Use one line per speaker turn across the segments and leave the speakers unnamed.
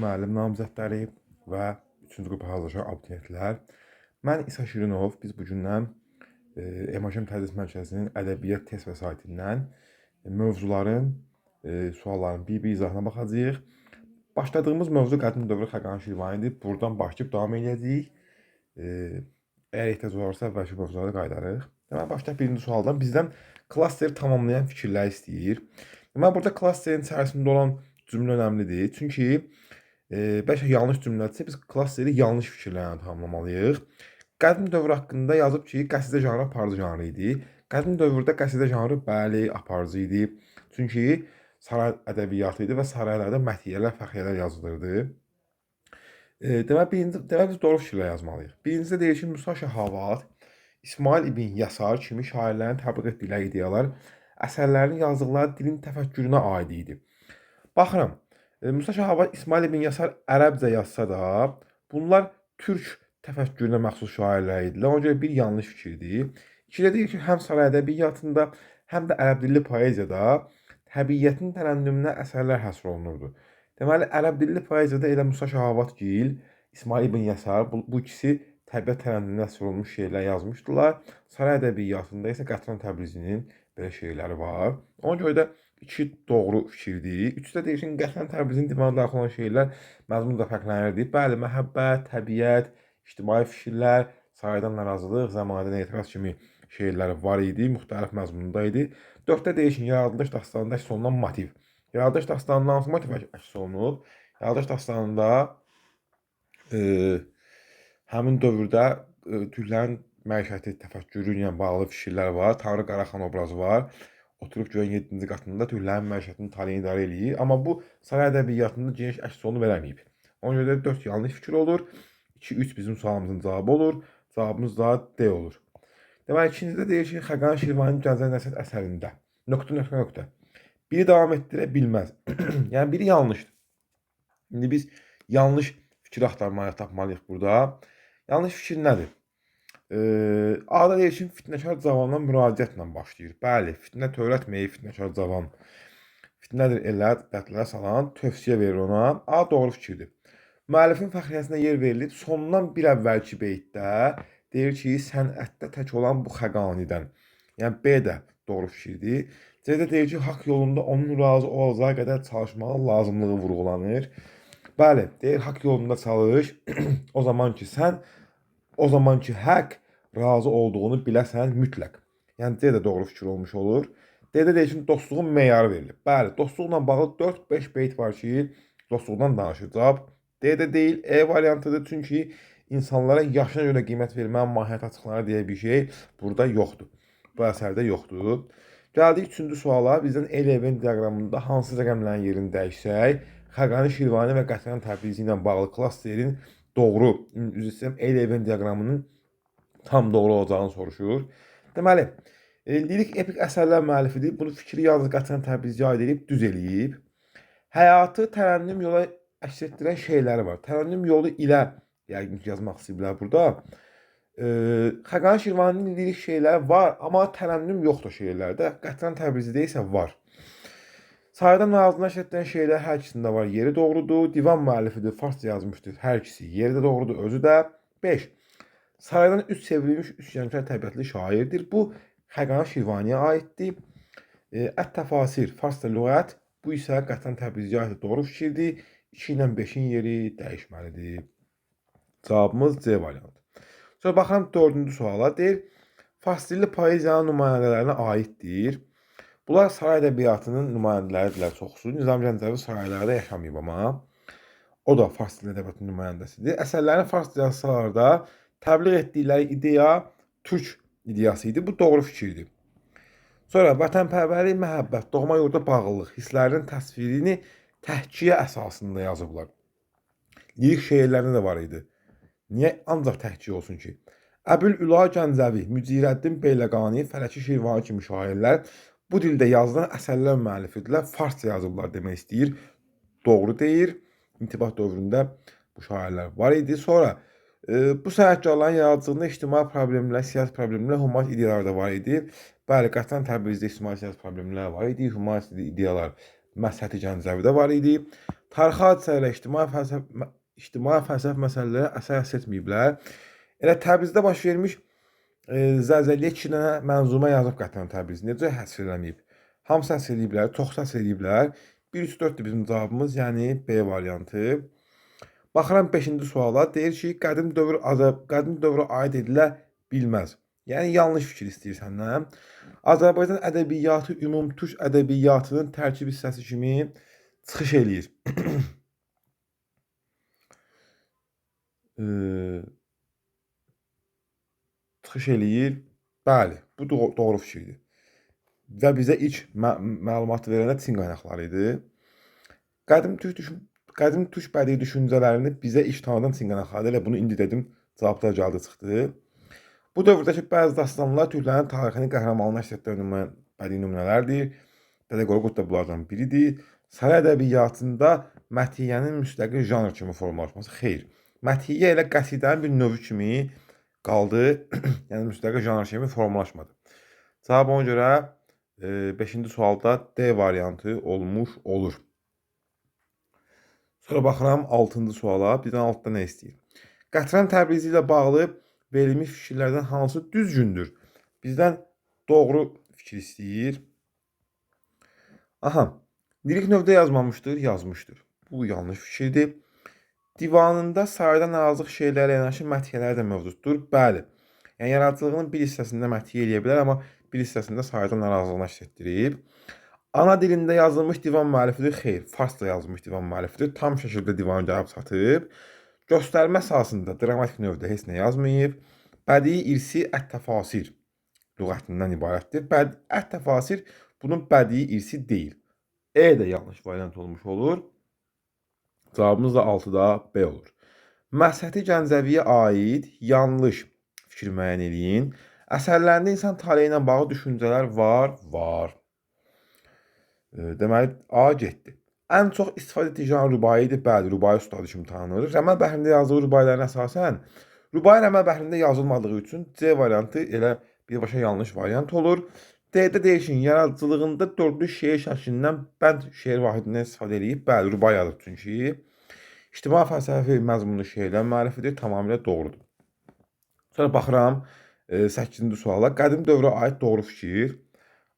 Müəllim namizədləri və 3-cü qrupa hazırlaşan abituriyentlər. Mən İsa Şirinov. Biz bugündən Emaşem Tədris Mərkəzinin ədəbiyyat test vəsaitindən mövzuların, sualların bir-bir izahına baxacağıq. Başladığımız mövzu qədim dövrü Xəqani Şirvanidir. Buradan başlayıb davam edəcəyik. Əgər ehtiyac olarsa əvvəlki mövzulara qayıdarıq. Deməli, başlayaq birinci sualdan. Bizdən klasteri tamamlayan fikirlər istəyir. Deməli, burada klasterin içərisində olan cümlə önəmlidir. Çünki bəlkə yanlış cümlədirsə, biz klasteri yanlış fikirlərlə tamamlamalıyıq. Qədim dövr haqqında yazıb ki, qəsidə janrı aparıcı janrı idi. Qədim dövrdə qəsidə janrı bəli, aparıcı idi. Çünki saray ədəbiyyatı idi və saraylarda mətiyyələr, fəxriyələr yazılırdı. Deməli, biz doğru fikirlər yazmalıyıq. Birincidə deyir ki, Musa Şahavat, İsmail İbn Yasar kimi şairlərin təbliğ etdikləri ideyalar əsərlərini yazdıqları dilin təfəkkürünə aid idi. Baxıram, Musa Şahavat, İsmail İbn Yasar ərəbcə yazsa da, bunlar türk təfəkkürünə məxsus şairlər idilər. Ona görə bir yanlış fikirdir. İkidə deyir ki, həm saray ədəbiyyatında, həm də ərəb dilli poeziyada təbiətin tərənnümünə əsərlər həsr olunurdu. Deməli, ərəb dilli poeziyada elə Musa Şahavatgil, İsmail İbn Yasar bu ikisi təbiət tərənnümünə həsr olunmuş şeirlər yazmışdılar. Saray ədəbiyyatında isə Qətran Təbrizinin belə şeirləri var. Ona görə də İki doğru fikirdir. Üçdə deyir ki, Qətran Təbrizinin divanına daxil olan şeirlər məzmunla fərqlənirdi. Bəli, məhəbbət, təbiət, ictimai fikirlər, saraydan narazılıq, zəmanədən etiraz kimi şeirlər var idi, müxtəlif məzmunda idi. Dörddə deyir ki, yaradılış dastanında əks olunan motiv. Yaradılış dastanında hansı motiv əks olunub? Yaradılış dastanında həmin dövrdə türklərin məişəti, təfəkkürü ilə bağlı fikirlər var. Tanrı Qaraxan obrazı var. Oturub göyün 7-ci qatında türklərin məişətini taleyini idarə eləyir. Amma bu saray ədəbiyyatında geniş əks olunub verəməyib. Ona görə də 4 yanlış fikir olur. 2-3 bizim sualımızın cavabı olur. Cavabımız da D olur. Deməli, ikincidə deyir ki, Xəqani Şirvaninin Gəncə Nəsihət əsərində nöqtə. Biri davam etdirə bilməz. Yəni, biri yanlışdır. İndi biz yanlış fikir axtarmalıyıq, tapmalıyıq burada. Yanlış fikir nədir? Ada deyir ki, fitnəkar cavandan müraciətlə başlayır. Bəli, fitnə törətməyib fitnəkar cavan. Fitnədir elə, qətlərə salan, tövsiyə verir ona. A, doğru fikirdir. Müəllifin fəxriyyəsinə yer verilib, sondan bir əvvəlki beytdə deyir ki, sənətdə tək olan bu Xəqanidən. Yəni, B də doğru fikirdir. C-də deyir ki, haqq yolunda onun razı olacağı qədər çalışmağı lazımlığı vurğulanır. Bəli, deyir, haqq yolunda çalış, o zaman ki, sən o zamanki haqq razı olduğunu biləsən mütləq. Yəni, D də doğru fikir olmuş olur. D-də deyir ki, dostluğun meyarı verilib. Bəli, dostluqla bağlı 4-5 beyt var ki, dostluqdan danışır. Cavab D-də deyil, E variantıdır. Çünki insanlara yaşına görə qiymət vermən mahiyyət açıqları deyə bir şey burada yoxdur. Bu əsərdə yoxdur. Gəldik 3-cü suala. Bizdən el-event diaqramında hansı rəqəmlərin yerini dəyişsək, Xəqani Şirvani və Qətran Təbrizi ilə bağlı klasterin doğru, üzr istəyirəm, el-event diaqramının tam doğru olacağını soruşur. Deməli, lirik epik əsərlər müəllifidir. Bunu fikri yalnız Qətran Təbriziyə aid edib, düz eləyib. Həyatı tərənnüm yola əks etdirən şeyləri var. Tərənnüm yolu ilə yəqin ki, yazmaq istəyiblər burada. Xəqani Şirvaninin lirik şeyləri var, amma tərənnüm yoxdur şeirlərdə. Qətran Təbrizidə isə var. Saraydan narazılığına şərtlənən şeirlər hər ikisində var, yeri doğrudur. Divan müəllifidir, farsça yazmışdır, hər ikisi yeri də doğrudur, özü də. 5. Saraydan üç çevrilmiş üsyankar təbiətli şairdir. Bu, Xəqani Şirvaniyə aiddir. Ət-Təfasir, farsça lüğət, bu isə Qətran Təbriziyə aid doğru fikirdir. 2 ilə 5-in yeri dəyişməlidir. Cavabımız C variantı. Sonra baxalım 4-cü suala. Deyir, fars dilli poeziyanın nümayəndələrinə aiddir. Bunlar saray ədəbiyyatının nümayəndələridirlər çoxsu. Nizam Gəncəvi saraylarda yaşamayıb amma. O da fars dilli ədəbiyyatının nümayəndəsidir. Əsərlərin fars yazılarda təbliğ etdikləri ideya türk ideyası idi. Bu doğru fikirdir. Sonra vətənpərvərlik, məhəbbət, doğma yurda bağlılıq hisslərinin təsvirini təhkiyə əsasında yazıblar. Lirik şeirlərində də var idi. Niyə ancaq təhkiyə olsun ki? Əbül-Üla Gəncəvi, Mücirəddin Beyləqani, Fələki Şirvani kimi şairlər bu dildə yazılan əsərlər müəllifidirlər. Farsça yazıblar demək istəyir. Doğru deyir. İntibah dövründə bu şairlər var idi. Sonra bu sənətkarların yaradıcılığında ictimai problemlər, siyasi problemlər, humanist ideyalar da var idi. Bəli, Qətran Təbrizdə ictimai siyasi problemlər var idi. Humanist ideyalar Məsləhəti Gəncəvidə var idi. Tarixi hadisələrə, ictimai fəlsəfi məsələlərə əsər həsr etməyiblər. Elə Təbrizdə baş vermiş zəlzələyə 2 dənə mənzumə yazıb Qətran Təbriz. Necə həsr eləməyib? Hamısı həsr eləyiblər, çox həsr eləyiblər. 1-3-4-dür bizim cavabımız, yəni B variantı. Baxıram 5-ci suala. Deyir ki, qədim dövrə aid edilə bilməz. Yəni yanlış fikir istəyir səndən. Azərbaycan ədəbiyyatı ümumtürk ədəbiyyatının tərkib hissəsi kimi çıxış eləyir. Çıxış eləyir. Bəli, bu doğru fikirdir. Və bizə ilk məlumatı verənə Çin qaynaqları idi. Qədim türk bədii düşüncələrini bizə ilk tanıdan Çin qaynaqları. Elə bunu indi dedim, cavablar gəldi çıxdı. Bu dövrdəki bəzi dastanlar türklərin tarixini qəhrəmanlıq əks etdirən bədii nümunələrdir. Dədə Qorqud da bunlardan biridir. Saray ədəbiyyatında mətiyyənin müstəqil janr kimi formalaşması xeyr. Mətiyyə elə qəsidənin bir növü kimi qaldı, yəni müstəqil janr kimi formalaşmadı. Cavab ona görə 5-ci sualda D variantı olmuş olur. Sonra baxıram 6-cı suala. Birdən altda nə istəyir? Qətran Təbrizi ilə bağlı verilmiş fikirlərdən hansı düzgündür? Bizdən doğru fikir istəyir. Aha, lirik növdə yazmamışdır, yazmışdır. Bu yanlış fikirdir. Divanında sarayda narazılıq şeirlərlə yanaşı mətiyyələri də mövcuddur. Bəli. Yəni yaradıcılığının bir hissəsində mətiyyə eləyə bilər, amma bir hissəsində sarayda narazılığını əks etdirib. Ana dilində yazılmış divan müəllifidir. Xeyr, farsda yazılmış divan müəllifidir. Tam şəkildə divan gəlib çatıb. Göstərmə əsasında dramatik növdə heç nə yazmayıb. Bədii irsi ət-təfasir lüğətindən ibarətdir. Ət-təfasir bunun bədii irsi deyil. E də yanlış variant olmuş olur. Cavabımız da 6-da B olur. Məsləhəti Gəncəviyə aid yanlış fikir müəyyən eləyin. Əsərlərində insan taleyi ilə bağlı düşüncələr var. Deməli, A getdi. Ən çox istifadə etdiyi janr rübaidir. Bəli, rübai ustadı kimi tanınır. Rəməl bəhrində yazdığı rübailərin əsasən rübai rəməl bəhrində yazılmadığı üçün C variantı elə birbaşa yanlış variant olur. D-də deyişin yaradıcılığında dördlü şeir şəklindən bənd şeir vahidindən istifadə edib. Bəli, rübai yazıb çünki. İctimai fəlsəfi məzmunlu şeirlər müəllifidir. Tamamilə doğrudur. Sonra baxıram 8-ci suala. Qədim dövrə aid doğru fikir.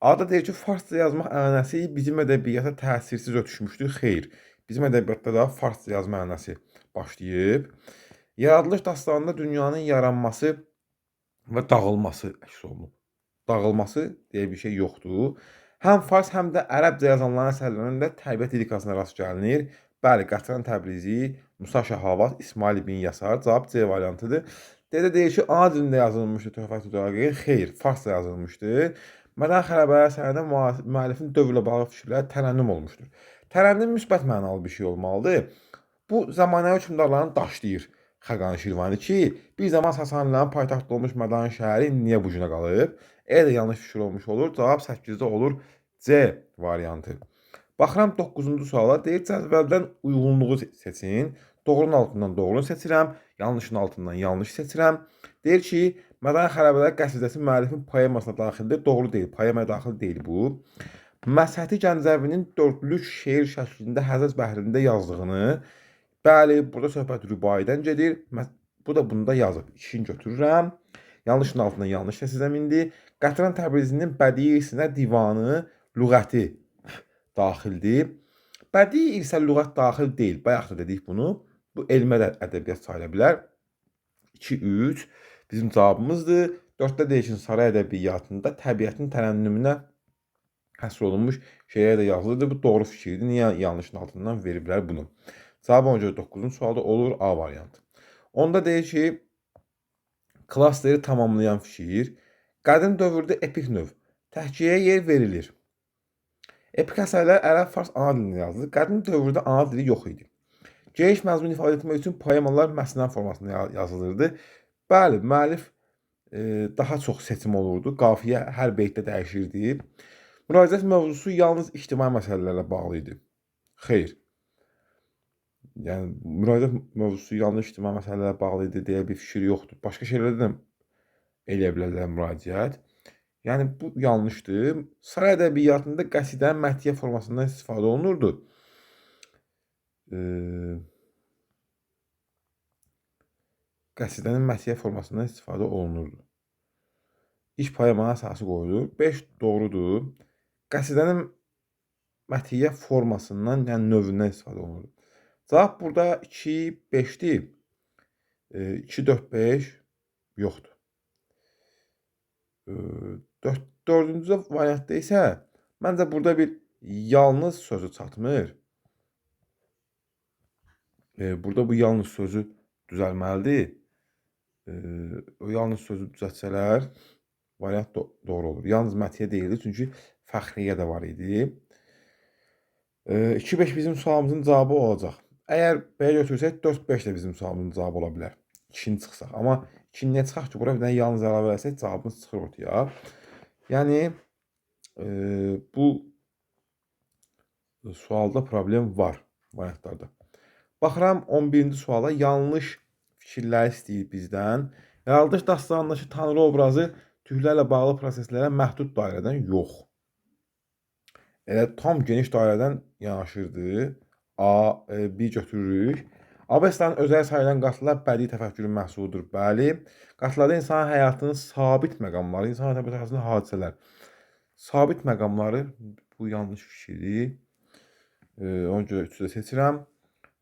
Ada deyir ki, farsca yazmaq ənənəsi bizim ədəbiyyata təsirsiz ötüşmüşdür. Xeyr, bizim ədəbiyyatda da farsca yazma ənənəsi başlayıb. Yaradılış dastanında dünyanın yaranması və dağılması əks olunub. Dağılması deyə bir şey yoxdur. Həm fars, həm də ərəbcə yazanların əsərlərində təbiət lirikasına rast gəlinir. Bəli, Qətran Təbrizi, Musa Şahavat, İsmail ibn Yasar. Cavab C variantıdır. D-də deyir ki, ana dilində yazılmışdır Töhfətül Dəraqəyə. Xeyr, farsca yazılmışdır. Mədən Xələbəyə əsərində müəllifin dövrlə bağlı fikirləri tərənnüm olmuşdur. Tərənnüm müsbət mənalı bir şey olmalıdır. Bu zamanəvi hökmdarların daşlayır Xəqani Şirvani ki, bir zaman Sasanilərin paytaxtı olmuş Mədan şəhəri niyə bu günə qalıb? E də yanlış fikir olmuş olur. Cavab 8-də olur C variantı. Baxıram 9-cu suala. Deyir, cədvəldən uyğunluğu seçin. Doğrunun altından doğrunu seçirəm. Yanlışın altından yanlış seçirəm. Deyir ki, Mədən Xələbələr qəsidəsi müəllifin poemasına daxildir. Doğru deyil, poemaya daxil deyil bu. Məsləhəti Gəncəvinin dördlük şeir şəklində Həzəc bəhrində yazdığını, bəli, burada söhbət rübaidən gedir. Bu da bunda yazıb. İkini götürürəm. Yanlışın altından yanlış seçirəm indi. Qətran Təbrizinin bədii irsinə divanı, lüğəti daxildir. Bədii irsə lüğət daxil deyil. Bayaq da dedik bunu. Bu elmə də ədəbiyyat sayıla bilər. 2-3 bizim cavabımızdır. 4-də deyişin saray ədəbiyyatında təbiətin tərənnümünə həsr olunmuş şeylər də yazılıdır. Bu doğru fikirdir. Niyə yanlışın altından veriblər bunu? Cavab ona görə 9-cu sualda olur A variantı. Onda deyir ki, klasteri tamamlayan fikir. Qədim dövrdə epik növ təhkiyəyə yer verilir. Epik əsərlər ərəb fars ana dilində yazılır. Qədim dövrdə ana dili yox idi. Geniş məzmun ifadə etmək üçün poemalar məsnə formasında yazılırdı. Bəli, müəllif daha çox seçim olurdu. Qafiyə hər beytdə dəyişirdi. Müraciət mövzusu yalnız ictimai məsələlərlə bağlı idi. Xeyr. Yəni, müraciət mövzusu yalnız ictimai məsələlərlə bağlı idi deyə bir fikir yoxdur. Başqa şeylərdə də eləyə bilərlər müraciət. Yəni bu yanlışdır. Saray ədəbiyyatında qəsidənin məthiyə formasından istifadə olunurdu. Qəsidənin məthiyə formasından istifadə olunurdu. İlk poemaya əsası qoyulur. 5 doğrudur. Qəsidənin məthiyə formasından, yəni növündən istifadə olunurdu. Cavab burada 2, 5'dir. 2, 4, 5 yoxdur. Dördüncü variantda isə məncə burada bir yalnız sözü çatmır. Burada bu yalnız sözü düzəlməlidir. O yalnız sözü düzəltsələr variant doğru olur. Yalnız məthiyə deyildi, çünki fəxriyyə də var idi. 2-5 bizim sualımızın cavabı olacaq. Əgər B götürsək 4-5 də bizim sualımızın cavabı ola bilər. 2-ni çıxsaq. Amma 2-ni niyə çıxaq ki, bura bir dənə yalnız əlavə etsək cavabımız çıxır ortaya. Yəni bu sualda problem var variantlarda. Baxıram 11-ci suala yanlış fikirlər istəyir bizdən. Yaradılış dastanındakı tanrı obrazı tüylərlə bağlı proseslərə məhdud dairədən yox. Elə tam geniş dairədən yanaşırdı. A, B götürürük. Avestan özəl sayılan qatlar bədii təfəkkürün məhsuludur. Bəli. Qatlarda insan həyatının sabit məqamları, insan həyatının hadisələr. Sabit məqamları bu yanlış fikirdir. Ona görə 3-də seçirəm.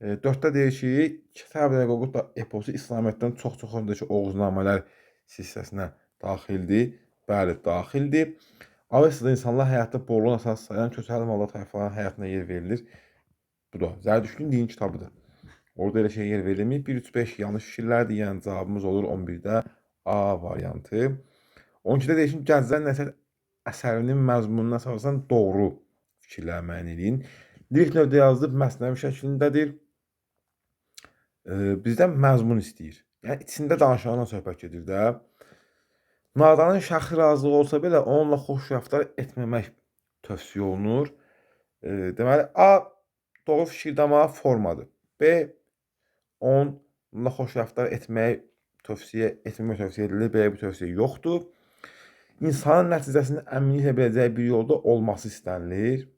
4-də deyir ki, Kitabi Qoqud eposu İslamiyətdən çox-çox öncəki Oğuznamələr silsiləsinə daxildir. Bəli, daxildir. Avestada insanlar həyatda bolluğun əsas sayan köçəri mallar tayfaların həyatına yer verilir. Bu da Zərdüştün din kitabıdır. Orada elə şey yer verilmir. 1-3-5 yanlış fikirlərdir. Yəni cavabımız olur 11-də A variantı. 12-də deyir ki, Gənclər Nəsihət əsərinin məzmununa əsasən doğru fikirlər müəyyən edin. Lirik növdə yazılıb məsnəvi şəklindədir. Bizdən məzmun istəyir. Yəni içində danışanla söhbət gedir də. Nadanın şəxsi razılığı olsa belə onunla xoş rəftar etməmək tövsiyə olunur. Deməli A doğru fikirdə amma formadır. B onunla xoş rəftar etməmək tövsiyə edilir. B bu tövsiyə yoxdur. İnsanın nəticəsinin əminliklə biləcəyi bir yolda olması istənilir.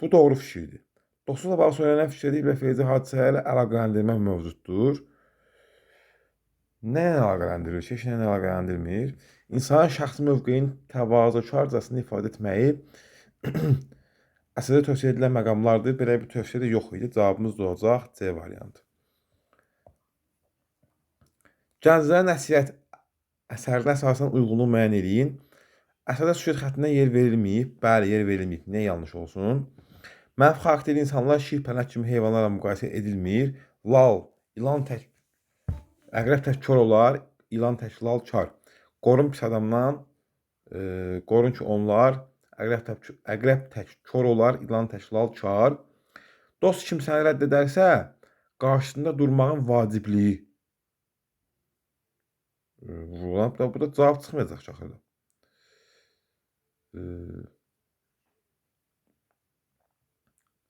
Bu doğru fikirdir. Dostluqla bağlı söylənən fikirdə ibret verici hadisələrlə əlaqələndirmək mövcuddur. Nə əlaqələndirir? Heç nə əlaqələndirmir. İnsanın şəxsi mövqeyinin təvazökarcasını ifadə etməyi əsərdə tövsiyə edilən məqamlardır. Belə bir tövsiyə də yox idi. Cavabımız da olacaq C variantı. Gənclərə nəsihət əsərinə əsasən uyğunluq müəyyən edin. Əsərdə süjet xəttinə yer verilməyib. Bəli, yer verilməyib. Niyə yanlış olsun? Mənfi xarakterli insanlar şir, pələng kimi heyvanlarla müqayisə edilmir. Lal, ilan tək, əqrəb tək kör olar, ilan tək lal kar. Qorun pis adamdan, qorun ki onlar, əqrəb tək kör olar, ilan tək lal kar. Dost kim səni rədd edərsə, qarşısında durmağın vacibliyi. Burada cavab çıxmayacaq ki, axırda.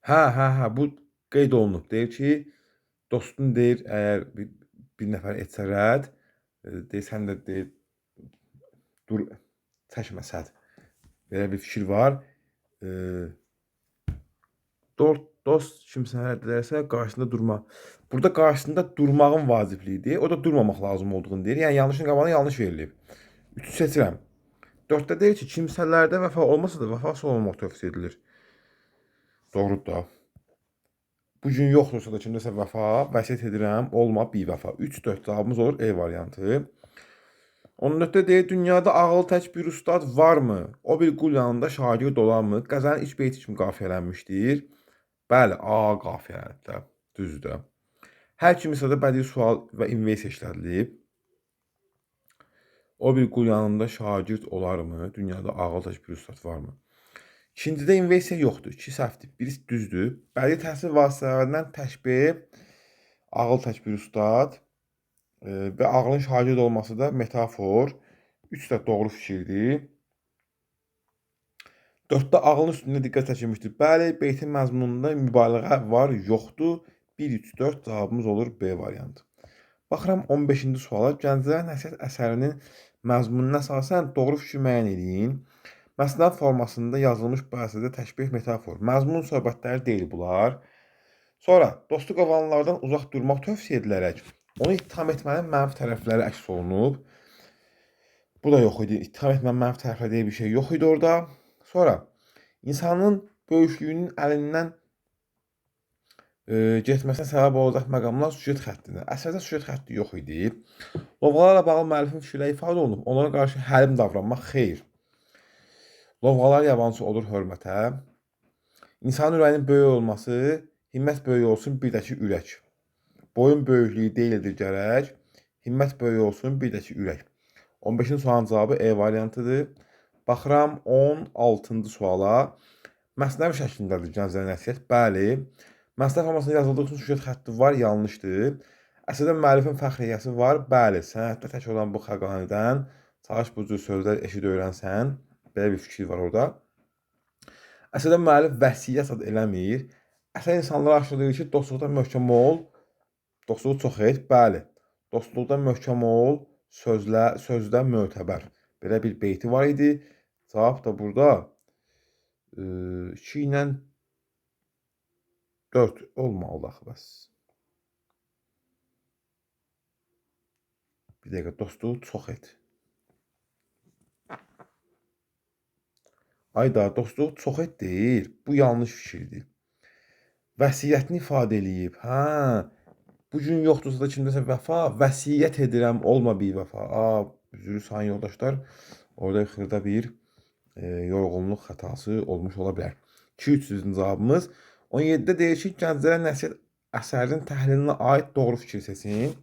Hə, bu qeyd olunub. Deyir ki, dostun deyir, əgər bir nəfər etsə rədd, deyir, sən də deyir, dur, çəkmə səd. Belə bir fikir var. Dost kimsə rədd edərsə, qarşısında durma. Burada qarşısında durmağın vacibliyidir. O da durmamaq lazım olduğunu deyir. Yəni, yanlışın qabağına yanlış verilib. 3-ü seçirəm. 4-də deyir ki, kimsələrdə vəfa olmasa da vəfasız olmamaq tövsiyə edilir. Doğrudur da. Bugün yoxdursa da kimdəsə vəfa, vəsiyyət edirəm, olma, bivəfa. 3-4 cavabımız olur E variantı. 14-də deyir, dünyada ağıl tək bir ustad varmı? O bir qul yanında şagird olarmı? Qəzəlin iç beyti kimi qafiyələnmişdir. Bəli, A qafiyələnib də, düzdür. Hər kimi hissədə bədii sual və inversiya işlədilib. O bir qul yanında şagird olarmı? Dünyada ağıl tək bir ustad varmı? İkincidə inversiya yoxdur. 2 səhvdir. Birisi düzdür. Bədii təhsil vasitələrindən təşbih, ağıl tək bir ustad və ağılın şagird olması da metafor. 3 də doğru fikirdir. 4-də ağılın üstündə diqqət çəkilmişdir. Bəli, beytin məzmununda mübaliğə var, yoxdur. 1, 3, 4 cavabımız olur B variantı. Baxıram 15-ci suala. Gənclərə nəsihət əsərinin məzmununa əsasən doğru fikir müəyyən edin. Məsələ formasında yazılmış bəzidə təşbeh metafor. Məzmun söhbətləri deyil bunlar. Sonra dostu qovanlardan uzaq durmaq tövsiyə edilərək onu ittiham etmənin mənfi tərəfləri əks olunub. Bu da yox idi. İttiham etmənin mənfi tərəfləri deyə bir şey yox idi orada. Sonra insanın böyüklüyünün əlindən getməsinə səbəb olacaq məqamlar süjet xəttində. Əslində süjet xətti yox idi. Lovğalarla bağlı müəllifin fikirləri ifadə olunub. Onlara qarşı həlim davranmaq xeyr. Lovğalar yabancı olur hörmətə. İnsanın ürəyinin böyük olması, himmət böyük olsun bir də ki ürək. Boyun böyüklüyü deyildir gərək, himmət böyük olsun bir də ki ürək. 15-ci sualın cavabı E variantıdır. Baxıram 16-cı suala. Məsnəvi şəklindədir gənclərə nəsihət. Bəli. Məsələ formasında yazıldığı üçün süjet xətti var, yanlışdır. Əslində müəllifin fəxriyyəsi var, bəli. Sənətdə tək olan bu xəqanidən çalış bu cür sözlər eşid öyrənsən. Belə bir fikir var orada. Əslində müəllif vəsiyyət zad eləmir. Əsər insanlara aşırır ki, dostluqda möhkəm ol, dostluğu çox et, bəli. Dostluqda möhkəm ol, sözdə mötəbər. Belə bir beyti var idi. Cavab da burada 2 ilə 4 olmalıdır axı bəs. Bir dəqiqə, dostluğu çox et. Ayda, dostluğu çox et deyir. Bu yanlış fikirdir. Vəsiyyətini ifadə eləyib. Hə, bu gün yoxdursa da kimdəsə vəfa, vəsiyyət edirəm, olma bir vəfa. Üzrü sayın yoldaşlar, orada xırda bir yorğunluq xətası olmuş ola bilər. 2-3-cü cavabımız. 17-də deyir ki, gənclərə nəsihət əsərinin təhlilinə aid doğru fikir seçin.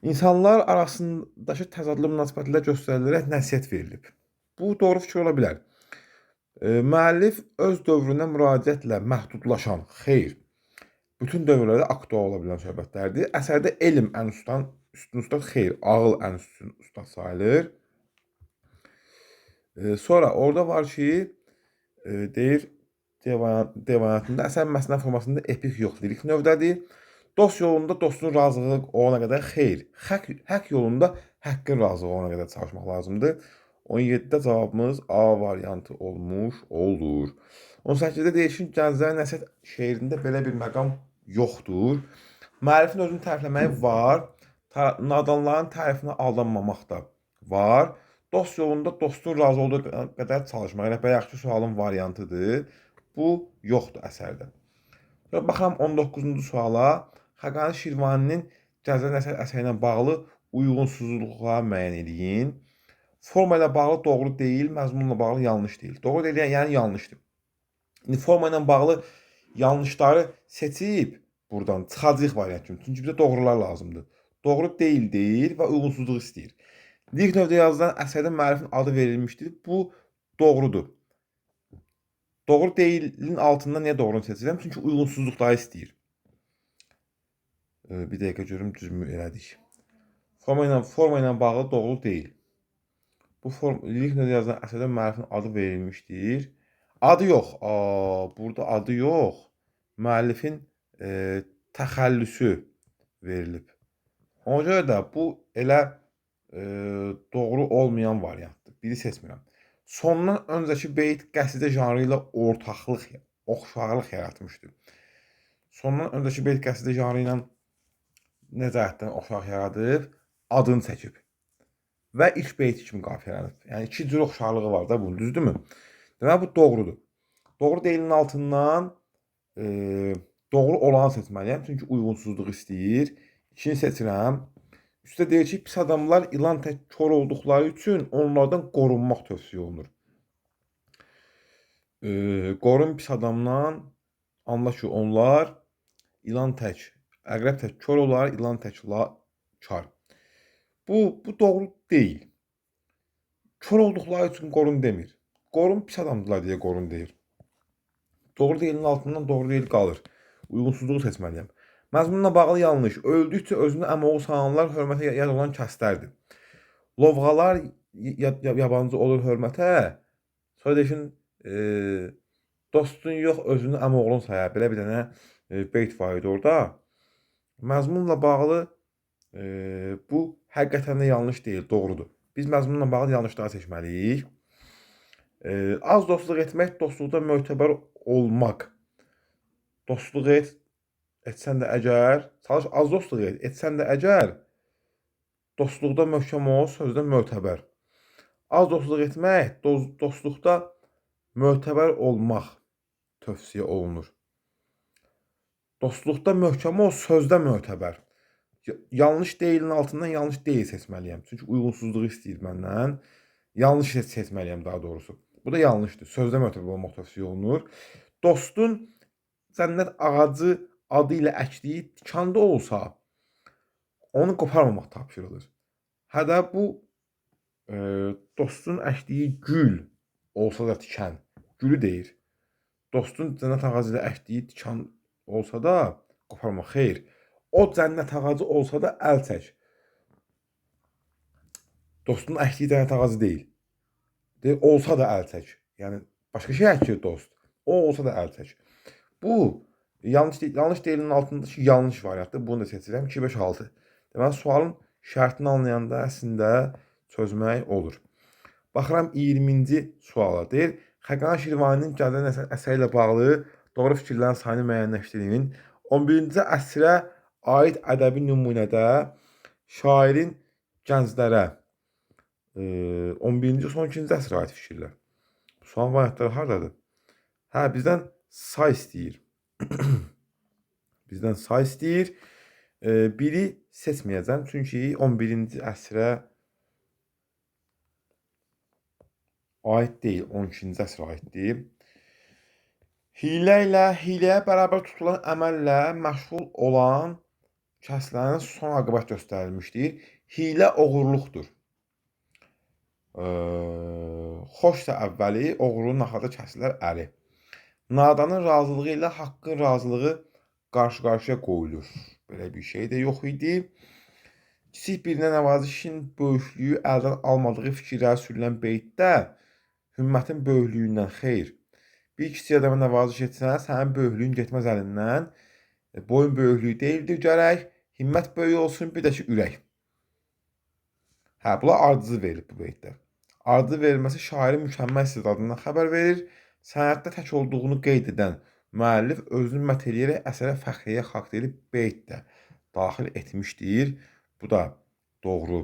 İnsanlar arasındakı təzadlı münasibətlər göstərilərək nəsihət verilib. Bu doğru fikir ola bilər. Müəllif öz dövrünə müraciətlə məhdudlaşan, xeyr, bütün dövrlərdə aktual ola bilən söhbətlərdir. Əsərdə elm ən üstün ustad, xeyr, ağıl ən üstün ustad sayılır. Sonra orada var ki, deyir, devanatında əsər məsələ formasında epik yox, lirik növdədir. Dost yolunda dostun razılığı olana qədər xeyr, haqq yolunda haqqın razılığı olana qədər çalışmaq lazımdır. 17-də cavabımız A variantı olmuş olur. 18-də deyir ki, gənclərin nəsihət şeirində belə bir məqam yoxdur. Müəllifin özünü tərifləməyi var, nadanların tərifinə aldanmamaq da var. Dost yolunda dostun razı olduğu qədər çalışmaq. Yəni, bayaqki sualın variantıdır. Bu yoxdur əsərdə. Sonra baxıram 19-cu suala. Xəqani Şirvaninin Gənclərə nəsihət əsəri ilə bağlı uyğunsuzluqları müəyyən edin. Forma ilə bağlı doğru deyil, məzmunla bağlı yanlış deyil. Doğru deyil, yəni yanlışdır. İndi forma ilə bağlı yanlışları seçib buradan çıxacaq variant kimi. Çünki bizə doğrular lazımdır. Doğru deyil və uyğunsuzluq istəyir. Lirik növdə yazılan əsərdə müəllifin adı verilmişdir. Bu doğrudur. Doğru deyilin altında niyə doğrunu seçirəm? Çünki uyğunsuzluqları istəyir. Bir dəqiqə görüm düzmü elədik. Forma ilə bağlı doğru deyil. Bu lirik növdə yazılan əsərdə müəllifin adı verilmişdir. Adı yox. Burada adı yox. Müəllifin təxəllüsü verilib. Ona görə də bu elə doğru olmayan variantdır. Biri seçmirəm. Sondan öncəki beyt qəsiddə janrı ilə ortaqlıq, oxşarlıq yaratmışdır. Sondan öncəki beyt qəsiddə janrı ilə nə cəhətdən oxşarlıq yaradıb? Adını çəkib. Və ilk beyti kimi qafiyələnib. Yəni, iki cür oxşarlığı var da bunun, düzdürmü? Deməli, bu doğrudur. Doğru deyilin altından doğru olanı seçməliyəm. Çünki uyğunsuzluq istəyir. İkini seçirəm. Üstə deyir ki, pis adamlar ilan tək kör olduqları üçün onlardan qorunmaq tövsiyə olunur. Qorun pis adamdan, anla ki, onlar ilan tək, əqrəb tək kör olar, ilan tək kar. Bu doğru deyil. Kör olduqları üçün qorun demir. Qorun pis adamdılar deyə qorun deyir. Doğru deyilin altından doğru deyil qalır. Uyğunsuzluğu seçməliyəm. Məzmunla bağlı yanlış. Öldükcə özünü əmoğlu sananlar hörmətə yad olan kəslərdir. Lovğalar yabancı olur hörmətə. Sonra deyişin dostun yox, özünü əmoğlun sayar. Belə bir dənə beyt var idi orada. Məzmunla bağlı Bu həqiqətən də yanlış deyil, doğrudur. Biz məzmunla bağlı yanlışları seçməliyik. Az dostluq etmək, dostluqda mötəbər olmaq. Dostluq etsən də əgər, çalış az dostluq etsən də əgər, dostluqda möhkəm ol, sözdə mötəbər. Az dostluq etmək, dostluqda mötəbər olmaq tövsiyə olunur. Dostluqda möhkəm ol, sözdə mötəbər. Yanlış deyilin altından yanlış deyil seçməliyəm. Çünki uyğunsuzluğu istəyir məndən. Yanlış seçməliyəm daha doğrusu. Bu da yanlışdır. Sözdə mötəbər olmaq tövsiyə olunur. Dostun cənnət ağacı adı ilə əkdiyi tikanda olsa, onu qoparmamaq tapşırılır. Hədə bu dostun əkdiyi gül olsa da tikan, gülü deyir. Dostun cənnət ağacı ilə əkdiyi tikan olsa da qoparmaq xeyr. O cənnət ağacı olsa da əl çək. Dostun əkdiyi cənnət ağacı deyil. Deyir, olsa da əl çək. Yəni başqa şey əkir dost. O olsa da əl çək. Bu yanlış deyilin altındakı yanlış variantdır. Bunu da seçirəm. 2, 5, 6. Deməli sualın şərtini anlayanda əslində çözmək olur. Baxıram 20-ci suala. Deyir, Xəqan Şirvaninin Gələn əsəri ilə bağlı doğru fikirlərin sayını müəyyənləşdirin. 11-ci əsrə aid ədəbi nümunədə şairin gənclərə 11-ci, 12-ci əsrə aid fikirlər. Bu sual variantları haradadır? Hə, bizdən say istəyir. Bizdən say istəyir. Biri seçməyəcəm, çünki 11-ci əsrə aid deyil, 12-ci əsrə aiddir. Hiləyə bərabər tutulan əməllə məşğul olan kəslərin son aqibət göstərilmişdir. Hilə oğurluqdur. Xoşsa əvvəli, oğurluğun axırda kəsilər əli. Nadanın razılığı ilə haqqın razılığı qarşı-qarşıya qoyulur. Belə bir şey də yox idi. Kiçik birinə nəvazişin böyüklüyü əldən almadığı fikirləri sürülən beytdə hümmətin böyüklüyündən xeyr. Bir kiçik adama nəvaziş etsən, sənin böyüklüyün getməz əlindən. Boyun böyüklüyü deyildir gərək. Himmət böyük olsun, bir də ki, ürək. Hə, bunlar ardıcıl verilib bu beytdə. Ardıcıl verilməsi şairin mükəmməl istedadından xəbər verir. Sənətdə tək olduğunu qeyd edən müəllif özünü mət eləyərək əsərə fəxriyyə xalq edib beytdə daxil etmişdir. Bu da doğru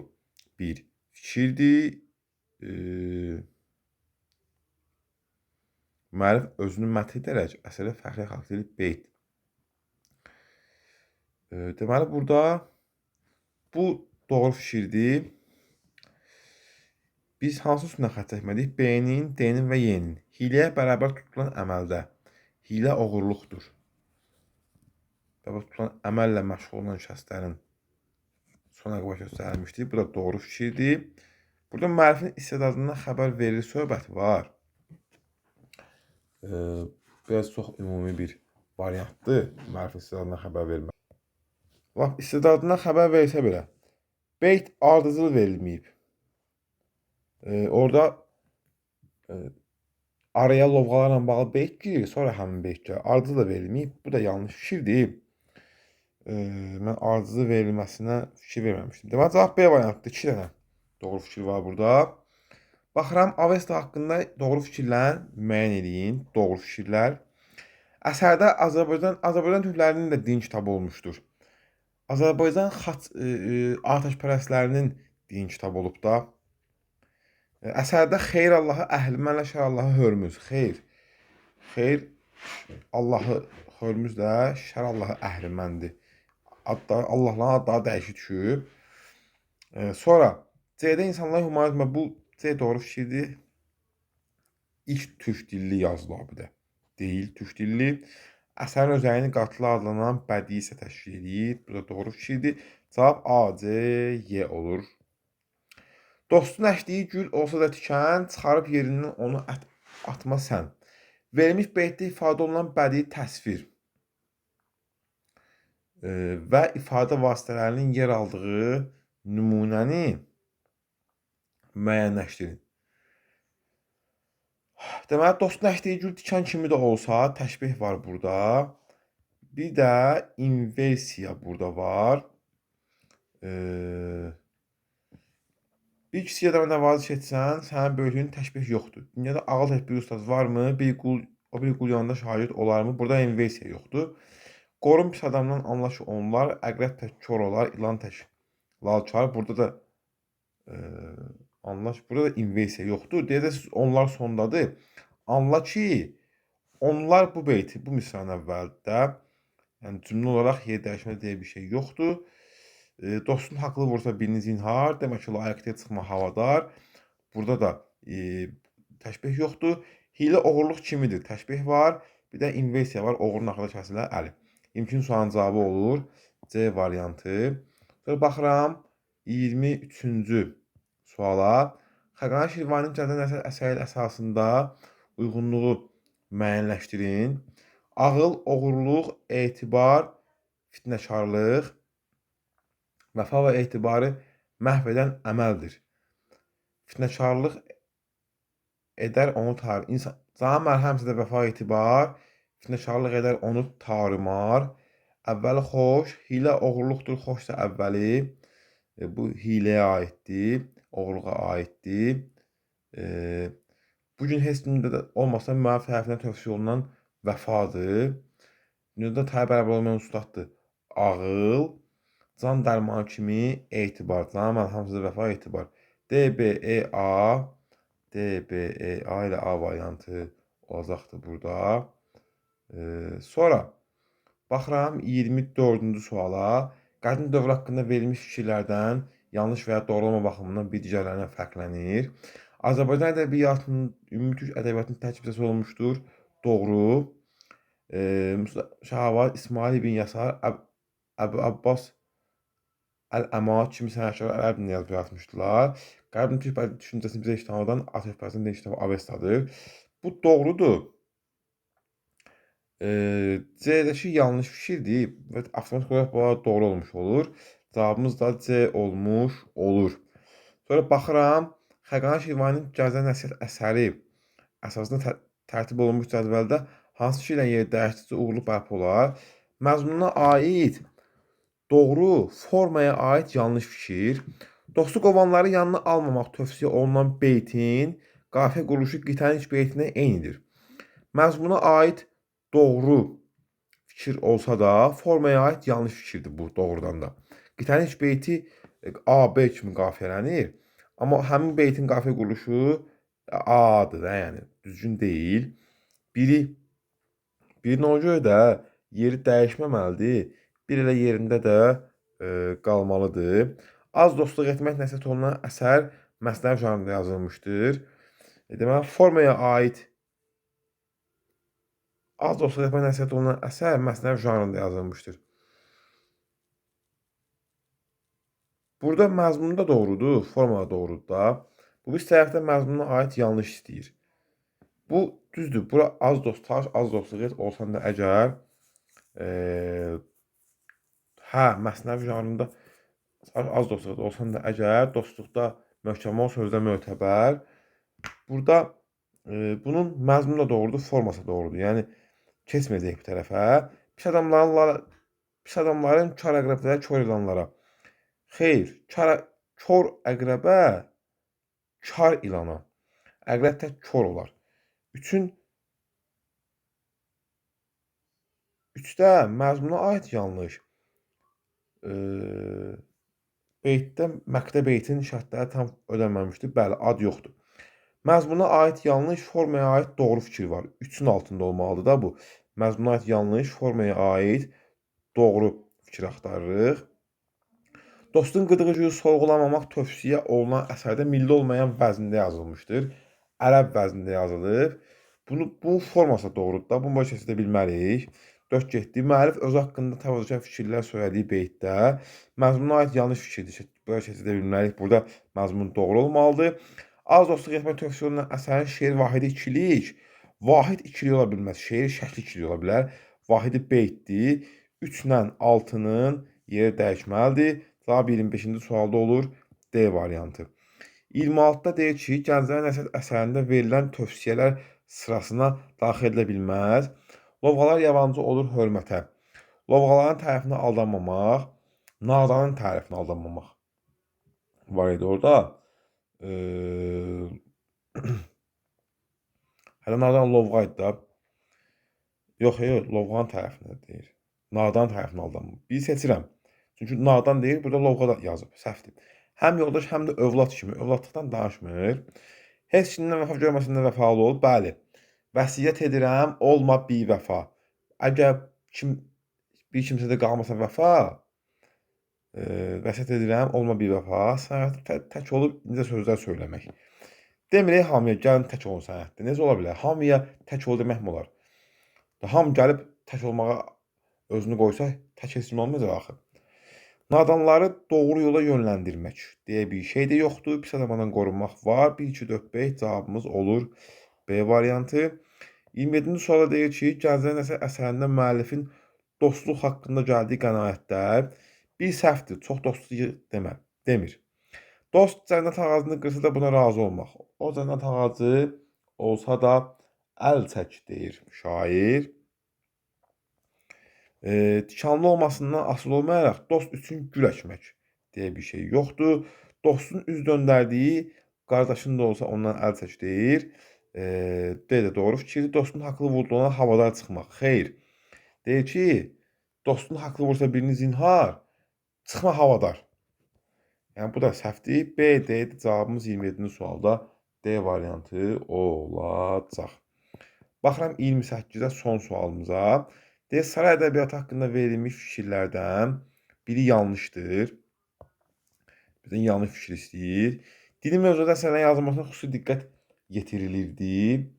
bir fikirdir. Müəllif özünü mət edərək əsərə fəxriyyə xalq edib beyt. Deməli, burada bu doğru fikirdir. Biz hansı üstündən xətt çəkməliyik? B-nin, D-nin və Y-nin. Hiləyə bərabər tutulan əməldə. Hilə oğurluqdur. Bərabər tutulan əməllə məşğul olan şəxslərin son aqibət göstərilmişdir. Bu da doğru fikirdir. Burada müəllifin istedadından xəbər verir söhbəti var. Biraz çox ümumi bir variantdır. Müəllifin istedadından xəbər vermək. İstedadından xəbər versə belə, beyt ardıcıl verilməyib. Orada araya lovğalarla bağlı beyt girir, sonra həmin beyt gəlir. Ardıcıl da verilməyib. Bu da yanlış fikirdir. Mən ardıcıl verilməsinə fikir verməmişdim. Deməli, cavab B variantdır. 2 dənə doğru fikir var burada. Baxıram, Avesta haqqında doğru fikirlər müəyyən edin. Doğru fikirlər. Əsərdə Azərbaycan türklərinin də din kitabı olmuşdur. Azərbaycan atəşpərəstlərinin din kitabı olub da. Əsərdə xeyr Allahı əhlmənlə şər Allahı hörmüz. Xeyr Allahı hörmüz də şər Allahı əhlməndir. Allahların adları dəyişi düşüb. Sonra C-də insanlar humanizmə, bu C doğru fikirdir. İlk türk dilli yazılı abidə. Deyil türk dilli. Əsərin özəyini qatılı adlanan bədii isə təşkil edir. Bu da doğru fikirdir. Cavab A, C, Y olur. Dostun əkdiyi gül olsa da tikan, çıxarıb yerindən onu atma sən. Verilmiş beytdə ifadə olunan bədii təsvir və ifadə vasitələrinin yer aldığı nümunəni müəyyənləşdirin. Deməli, dostun əkdiyi gül tikan kimi də olsa, təşbih var burada. Bir də inversiya burada var. Eee Bir kiçik adama nəvaziş etsən, sənin böyüklüyün təşbih yoxdur. Dünyada ağıl tək bir ustad varmı? Bir qul, o bir qul yanında şagird olarmı? Burada inversiya yoxdur. Qorun pis adamdan anlaş onlar, əqrəb tək kor olar, ilan tək lal çar. Burada da burada da inversiya yoxdur. Deyəcəksiniz onlar sondadır. Anla ki, onlar bu beyti, bu misranın əvvəldə, yəni cümlə olaraq yer dəyişmə deyə bir şey yoxdur. Dostun haqlı vursa birini zinhar, demək ki, layiqliyə çıxma havadar. Burada da təşbih yoxdur. Hiylə oğurluq kimidir? Təşbih var. Bir də inversiya var. Oğrunun axırda kəsilər əli. İmkin sualın cavabı olur C variantı. Sonra baxıram 23-cü suala. Xəqani Şirvaninin Cəzən əsəri əsasında uyğunluğu müəyyənləşdirin. Ağıl, oğurluq, etibar, fitnəkarlıq, vəfa və etibarı məhv edən əməldir. Fitnəkarlıq edər onu Canın mərhəmsizdə vəfa etibar, fitnəkarlıq edər onu tarımar. Əvvəli xoş, hilə oğurluqdur, xoşsa əvvəli. Bu hiləyə aiddir, oğurluğa aiddir. Bugün heç kimdə də olmasa müəllif tərəfindən tövsiyə olunan vəfadır. Dünyada tayı bərabər olmayan ustaddır. Ağıl, can dərmanı kimi etibar. Canın mərhəmsizdə vəfa etibar. DBEA ilə A variantı olacaqdır burada. Sonra baxıram 24-cü suala. Qədim dövr haqqında verilmiş fikirlərdən yanlış və ya doğru olma baxımından bir digərlərinə fərqlənir. Azərbaycan ədəbiyyatının ümumi türk ədəbiyyatının tərkibçisi olmuşdur. Doğru. Şahavat, İsmail ibn Yasar, Əbu Abbas Əl-Əma kimi sənətkarlar ərəb dilində yazıb yazmışdılar. Qədim türk düşüncəsini bizə işlamadan Azərbaycan dilində işləmə Avestadır. Bu doğrudur. C'dəki yanlış fikirdir və avtomatik olaraq bu doğru olmuş olur. Cavabımız da C olmuş olur. Sonra baxıram, Xəqani Şirvaninin Gəzən Nəsihət əsəri əsasında tərtib olunmuş cədvəldə hansı fikirlə yer dəyişdikcə uğurlu bərpa olar? Məzmununa aid doğru, formaya aid yanlış fikir. Dostu qovanları yanına almamaq tövsiyə olunan beytin qafiyə quruluşu qitənin iç beytinə eynidir. Məzmuna aid doğru fikir olsa da, formaya aid yanlış fikirdir bu doğrudan da. Qitənin iç beyti A, B kimi qafiyələnir. Amma həmin beytin qafiyə quruluşu A-dır da, yəni düzgün deyil. Birinin o görə də yeri dəyişməməlidir. Bir elə yerində də qalmalıdır. Az dostluq etmək nəsihət olunan əsər Məsnəvi janrında yazılmışdır. Deməli, formaya aid az dostluq etmək nəsihət olunan əsər Məsnəvi janrında yazılmışdır. Burada məzmunda doğrudur, formada doğrudur da. Bu bir tərəfdə məzmununa aid yanlış istəyir. Bu düzdür. Bura az dostluq et olsan da əgər Məsnəvi janrında az dostluq olsan da əgər dostluqda möhkəm ol, sözdə mötəbər. Burada bunun məzmunu da doğrudur, forması doğrudur. Yəni keçməyəcək bu tərəfə. Pis adamların kar əqrəbləri kor ilanlara. Xeyr, kor əqrəbə kar ilana. Əqrəb tək kor olar. Üçdə məzmuna aid yanlış. Beytdə məqtə beytin şərtləri tam ödənməmişdir. Bəli, ad yoxdur. Məzmuna aid yanlış, formaya aid doğru fikir var. 3-ün altında olmalıdır da bu. Məzmuna aid yanlış, formaya aid doğru fikir axtarırıq. Dostun qıdığıcı sorğulamamaq tövsiyə olunan əsərdə milli olmayan vəzində yazılmışdır. Ərəb vəznində yazılıb. Bu forması doğrudur da. Bunu başa düşə bilmərik. 4 getdi. Müəllif öz haqqında təvazökar fikirlər söylədiyi beytdə məzmuna aid yanlış fikirdir. Başa düşə bilmərik. Burada məzmun doğru olmalıdır. Az dostluq etmək tövsiyə olunan əsərin şeir vahidi ikilik. Vahid ikilik ola bilməz. Şeir şəkli ikilik ola bilər. Vahidi beytdir. 3 ilə 6-nın yeri dəyişməlidir. Cavab 25-ci sualda olur D variantı. 26-da deyir ki, Gənclərin Nəsihət əsərində verilən tövsiyələr sırasına daxil edilə bilməz. Lovğalar yabancı olur hörmətə. Lovğaların tərəfinə aldanmamaq, Nadanın tərəfinə aldanmamaq var idi orada. Eee Hələ nadan lovğa idi da. Yox, yox, lovğanın tərəfinə deyir. Nadan tərəfinə aldanma. Bir seçirəm. Çünki nadan deyir, burada lovğa da yazıb, səhvdir. Həm yoldaş, həm də övlad kimi, övladlıqdan danışmır. Heç kimdən vəfa görməsində vəfalı ol. Bəli. Vəsiyyət edirəm, olma bivəfa. Əgər bir kimsədə qalmasa vəfa, vəsiyyət edirəm, olma bivəfa. Sənət tək olub incə sözlər söyləmək. Demirik hamıya gəlin tək olun sənətdə. Necə ola bilər? Hamıya tək ol demək mi olar? Hamı gəlib tək olmağa özünü qoysa, tək heç kim olmayacaq axı. Nadanları doğru yola yönləndirmək deyə bir şey də yoxdur. Pis adamdan qorunmaq var. 1, 2, 4, 5 cavabımız olur B variantı. 27-ci sualda deyir ki, Gənclərin əsərində müəllifin dostluq haqqında gəldiyi qənaətlər bir səhvdir, çox dostluq demir. Dost cənnət ağacını qırsa da buna razı olmaq. O cənnət ağacı olsa da əl çək deyir şair. Tikanlı olmasından asılı olmayaraq dost üçün gül əkmək deyə bir şey yoxdur. Dostun üz döndərdiyi qardaşın da olsa ondan əl çək deyir. D də doğru fikirdir. Dostun haqlı vurduğuna havadar çıxmaq. Xeyr. Deyir ki, dostun haqlı vursa birini zinhar, çıxma havadar. Yəni bu da səhvdir. B, D cavabımız 27-ci sualda D variantı olacaq. Baxıram 28-də son sualımıza. Deyir, saray ədəbiyyatı haqqında verilmiş fikirlərdən biri yanlışdır. Bizdən yanlış fikir istəyir. Dili mövzuda əsərlərin yazılmasına xüsusi diqqət yetirilirdi.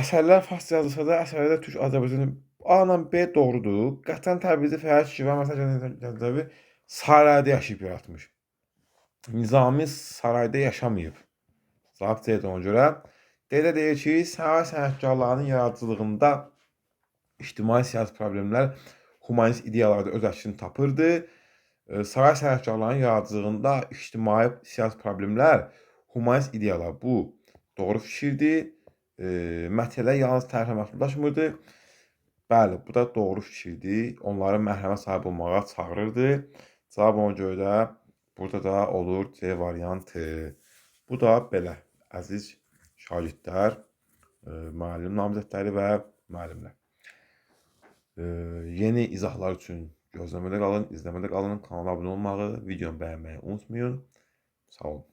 Əsərlər farsça yazılsa da, əsərlərdə türk Azərbaycan A ilə B doğrudur. Qətən Təbrizi Fəhəc ki və məsələn sarayda yaşayıb yaratmış. Nizami sarayda yaşamayıb. Cavab C-dir ona görə. D-də deyir ki, saray sənətkarlarının yaradıcılığında ictimai siyasi problemlər humanist ideyalarda öz əksini tapırdı. Saray sənətkarlarının yaradıcılığında ictimai siyasi problemlər humanist ideyalar. Bu doğru fikirdir. Mətələ yalnız tərifə məhdudlaşmırdı. Bəli, bu da doğru fikirdir. Onları məhrəmə sahib olmağa çağırırdı. Cavab ona görə də burada da olur C variantı. Bu da belə, əziz şagirdlər, müəllim namizədləri və müəllimlər. Yeni izahlar üçün gözləmədə qalın, izləmədə qalın, kanala abunə olmağı, videonu bəyənməyi unutmayın. Sağ olun.